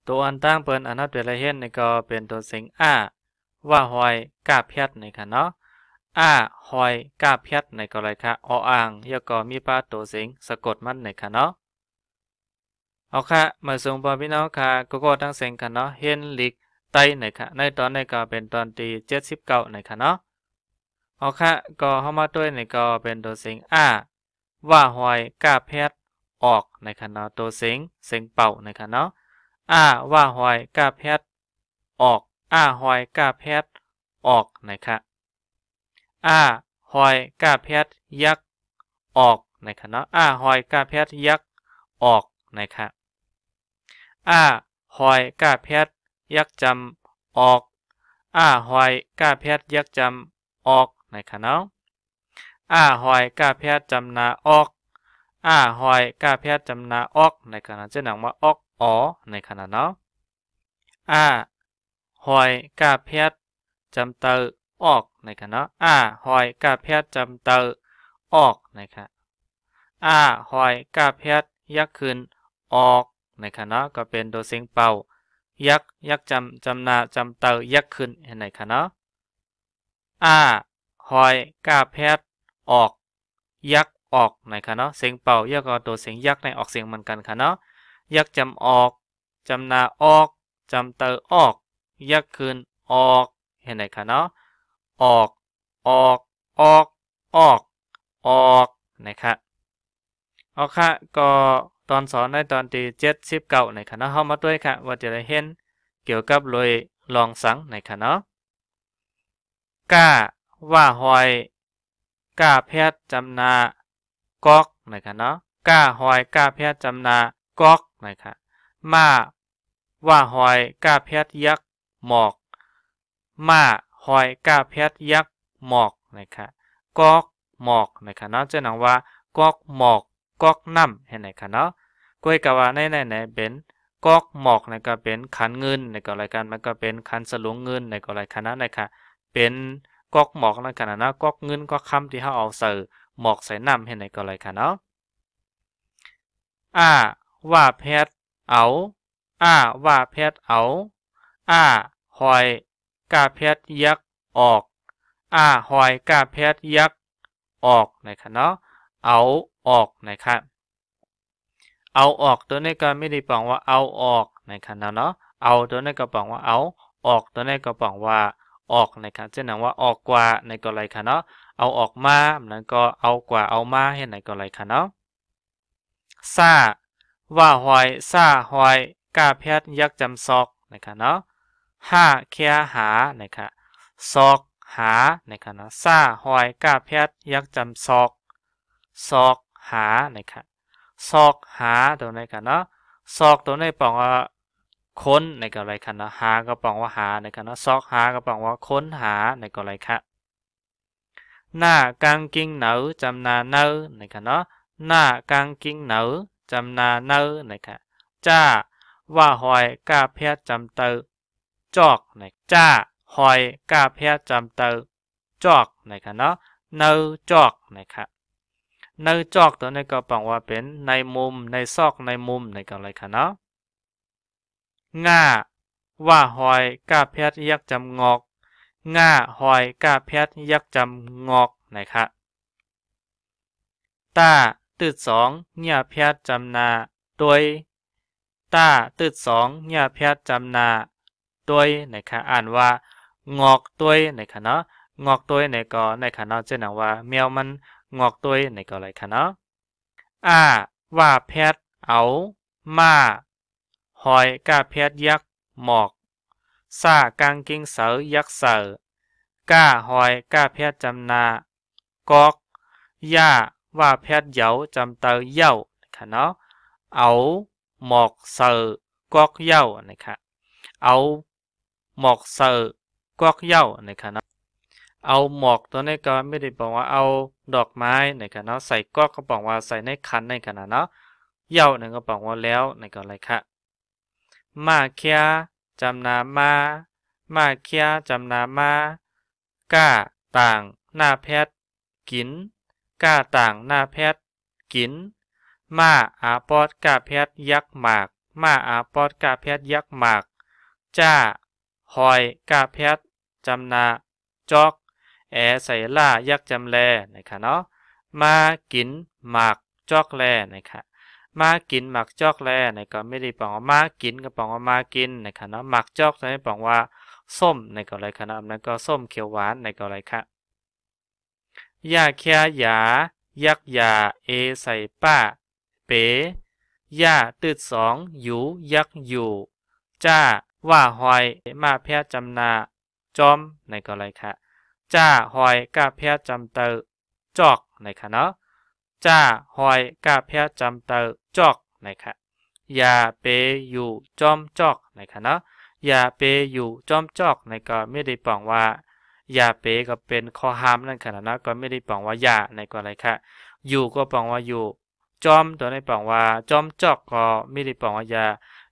ตัวอันตั้งเปิ้นอันนับเดลเฮ็ดนี่ก็เป็นตัวเสียงอ้าว่าหอยกาบแพทในค่ะเนาะอ้าหอยกาบแพทในก็เลยค่ะออ่างแล้วก็มีปลาตัวเสียงสะกดมันในค่ะเนาะเอาค่ะมาส่งบอพี่น้องค่ะก็ตั้งเสียงค่ะเนาะเฮ็นลิกไตในค่ะในตอนนี้ก็เป็นตอนที่79ในค่ะเนาะเอาค่ะก็เฮามาด้วยนี่ก็เป็นตัวเสียงอ้าว่าหอยกาบแพทออกในค่ะเนาะตัวเสียงเป่าในค่ะเนาะอ้าว่าหอยกาบแพทออกอ้าหอยกาบแพทออกนะครับอ้าหอยกาบแพทยักออกนะครับเนาะอ้าหอยกาบแพทยักออกนะครับอ้าหอยกาบแพทยักจำออกอ้าหอยกาบแพทยักจำออกนะครับเนาะอ้าหอยกาบแพทจำนาออกอ้าหอยกาบแพทจำนาออกในขณะจะหนังว่าออกอ๋อในขณะเนาะอ้าหอยกาบแพทจำเตอออกนะครับเนาะหอยกาบแพทจำเตอออกนะครับหอยกาบแพทยักขึ้นออกนะครับเนาะก็เป็นตัวเสียงเป่ายักจำนาจำเตอยักขึ้นเห็นไหมครับเนาะหอยกาบแพทออกยักออกนะครับเนาะเสียงเป่ายักก็ตัวเสียงยักในออกเสียงเหมือนกันครับเนาะยักจำออกจำนาออกจำเตอออกยักขึ้นออกเห็นไหมคะเนาะออกออกออกออกออกนะครับเอาค่ะก็ตอนสอนในตอนที่79นะครับเนาะเฮามาด้วยค่ะว่าจะได้เห็นเกี่ยวกับเลยลองสังนะครับเนาะก้าว่าหอยก้าแพทย์จำนากอกนะครับเนาะก้าหอยก้าแพทย์จำนากอกนะครับมาว่าหอยก้าแพทย์ยักษ์หมอกมาหอยก้าแพทย์ยักษ์หมอกนะครับกอกหมอกนะครับเนาะจะหนังว่ากอกหมอกกอกน้ำเห็นไหมครับเนาะก้อยกะว่าในเป็นกอกหมอกนะก็เป็นขันเงินในก็รายการมันก็เป็นขันสลุงเงินในก็รายการนั้นนะครับเป็นกอกหมอกในขณะนั้นกอกเงินก็คำที่เขาเอาใส่หมอกใส่น้ำเห็นไหมก็รายการเนาะว่าแพทย์เอาว่าแพทย์เอาหอยกาแพทย์ยักษ์ออกหอยกาแพทย์ยักษ์ออกนะครับเนาะเอาออกนะครับเอาออกตัวนี้ก็ไม่ได้แปลว่าเอาออกนะครับเนาะเอาตัวนี้ก็แปลว่าเอาออกตัวนี้ก็แปลว่าออกนะครับเช่นว่าออกกว่าในก็ไรค่ะเนาะเอาออกมานั้นก็เอากว่าเอามาเห็นในก็ไรค่ะเนาะซาว่าหอยซาหอยกาแพทย์ยักษ์จำซอกนะครับเนาะแค่หานะครับซอกหานะครับเนาะซาหอยกาแพทย์ยักษ์จำซอกหานะครับซอกหาตัวนี้กันเนาะซอกตัวนี้แปลว่าค้นในก็ไรครับเนาะหาก็แปลว่าหาในครับเนาะซอกหาก็แปลว่าค้นหาในก็ไรครับหน้ากางกิ้งเหนาจำนาเนอในครับเนาะหน้ากางกิ้งเหนาจำนาเนอนะครับจ้าว่าหอยกาแพทย์จำเตอจอกในจ้าหอยกาแพทย์จำเตอจอกนะครับเนาะเนอจอกนะครับในจอกตัวนี้ก็แปลว่าเป็นในมุมในซอกในมุมในกันเลยค่ะเนาะง่าว่าหอยกาแพทย์ยักจำงอกง่าหอยกาแพทย์ยักจำงอกนะครับตาตืดสองเนี่ยแพทย์จำนาโดยตาตืดสองเนี่ยแพทย์จำนาโดยนะครับอ่านว่างอกตัวยนะครับเนาะงอกตัวยในก็ในขณะเช่นว่าแมวมันงอกตัวยในก็อะไรคะเนาะว่าแพทย์เอามาหอยกาแพทย์ยักษ์หมอกซากางกิ้งเสายักษ์เสือกาหอยกาแพทย์จำนากอกย่าว่าแพทย์เหยาจำเตอเย่านะคะเนาะเอาหมอกเสือกอกเย่านะคะเอาหมอกเสือกอกเย่านะคะเนาะเอาหมอกตัวนี้ก็ไม่ได้บอกว่าเอาดอกไม้ในขณะใส่ก๊อกก็บอกว่าใส่ในขันในขณะเนาะเย่าหนึ่งก็บอกว่าแล้วในก็อะไรค่ะมาเคียจำนามาเคียจำนามาก้าต่างหน้าแพทย์กินก้าต่างหน้าแพทย์กินมาอาปอดก้าแพทย์ยักหมาก มาอาปอดกาแพทยักหมากจ้าหอยกาแพทจำนาจอกแอใส่ล่ายักจำแลนะคะเนาะมากินหมากจอกแลนะคะมากินหมากจอกแลในก็ไม่ได้บอกว่ามากินก็บอกว่ามากินนะคะเนาะหมากจอกจะให้บอกว่าส้มในก็อะไรคะนะนั้นก็ส้มเขียวหวานในก็อะไรคะยาแค่ยายักยาเอใส่ป้าเป๋ย่าตืดสองอยู่ยักอยู่จ้าว่าหอยมาแพทย์จำนาจอมในก็อะไรคะจ้าหอยกาแพทย์จำเตอจอกในคะเนาะจ้าหอยกาแพทย์จำเตอจอกในคะยาเปอยู่จอมจอกในคะเนาะยาเปอยู่จอมจอกในก็ไม่ได้ปองว่ายาเปก็เป็นข้อห้ามนั่นขนาดนั้นก็ไม่ได้ปองว่ายาในก็อะไรคะอยู่ก็ปองว่าอยู่จอมตัวในปองว่าจอมจอกก็ไม่ได้ปองว่ายา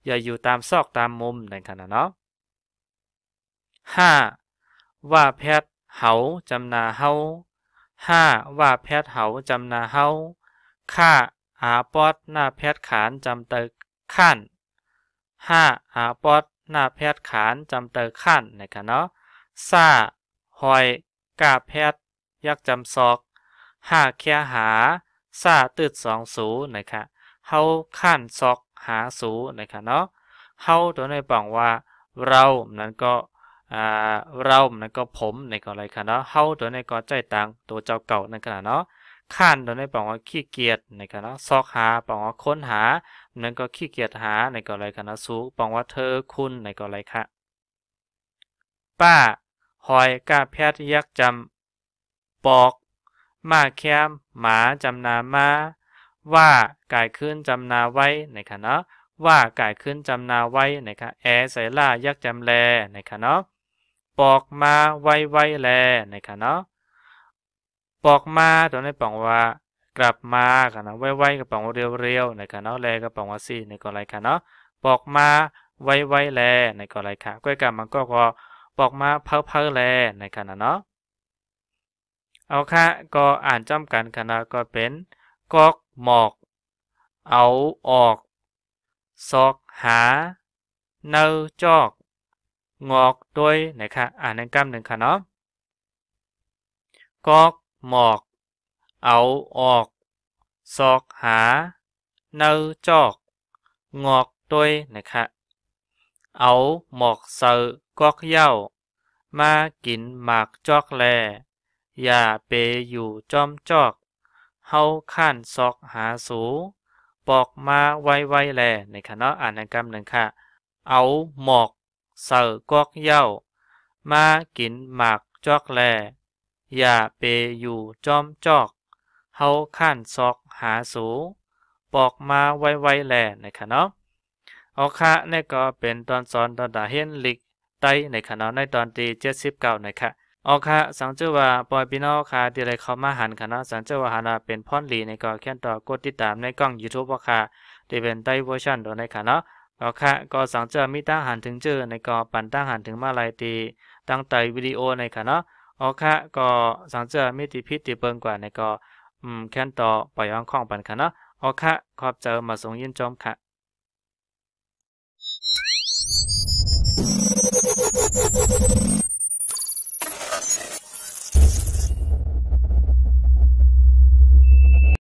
อย่าอยู่ตามซอกตามมุมในขนาดเนาะ5ว่าแพทย์เหาจำนาเฮา5ว่าแพทย์เหาจำนาเฮาค่าอาปอดหน้าแพทย์ขานจำเตอขั้น5อาปอดหน้าแพทย์ขานจำเตอขั้นนะคะเนาะซ่าหอยกาแพทย์ยักจำซอก5แค่หาซ่าตืดสองสูนะคะเฮาขั้นซอกหาสูนะคะเนาะเฮาตัวในบอกว่าเรานั้นก็เรานั้นก็ผมในก็อะไรคะเนาะเฮาตัวในก็ใจตังตัวเจ้าเก่านั่นขนาดเนาะขั้นตัวในบอกว่าขี้เกียจในกันเนาะซอกหาบอกว่าค้นหานั้นก็ขี้เกียจหาในก็อะไรคะนะสูบอกว่าเธอคุณในก็อะไรคะป้าหอยกาแพทย์ยักจำปอกมาแคมหมาจำนามาว่ากายขึ้นจำนาไว้ในคะเนาะว่ากายขึ้นจำนาไว้นะคะแอใส่ล่ายักจำแลนะคะเนาะปอกมาไว้ไว้แลนะคะเนาะปอกมาตัวนี้บอกว่ากลับมากันนะไว้ไว้ก็บอกว่าเรียวๆนะคะเนาะแลก็บอกว่าซี่ในก็อะไรคะเนาะปอกมาไว้ไว้แลในก็อะไรคะก้อยกรรมมันก็ปอกมาเพ้อแลในขณะเนาะเอาค่ะก็อ่านจำกันคณะก็เป็นกอกหมอกเอาออกซอกหาเนอจอกงอกด้วยนะคะอ่านในกำหนึ่งค่ะเนาะกอกหมอกเอาออกซอกหาเนอจอกงอกด้วยนะคะเอาหมอกเซอกอกเหย้ามากินหมากจอกแลอย่าเปอยู่จอมจอกเฮาข้านซอกหาสูปอกมาไว้ไว้แลในคณะอ่านกรรมหนึ่งค่ะเอาหมอกเสิร์กอกเหย้ามากินหมากจอกแลอย่าเปอยู่จอมจอกเฮาข้านซอกหาสูปอกมาไว้ไว้แลในคณะเอาค่ะนี่ก็เป็นตอนสอนตอนดาเฮนลิกไตในคณะในตอนที่79นะคะเอาค่ะสังเจอว่าปอยพี่น้องค่ะที่ไรเข้ามาหันคณะสังเจอว่าหันเป็นพรลีในก็แค่นต่อกดติดตามในกล้อง YouTube ว่าค่ะที่เป็นไตเวอร์ชันตัวในคณะเอาค่ะก็สังเจอมีตั้งหันถึงเจอในก็ปั่นตั้งหันถึงมาลายตีตั้งไตวิดีโอในคณะเอาค่ะก็สังเจอมีติพิษติเปิงกว่าในก็แค่นต่อปล่อยอ่องข้องปั่นคณะเอาค่ะขอบเจอมาส่งยินจอมค่ะ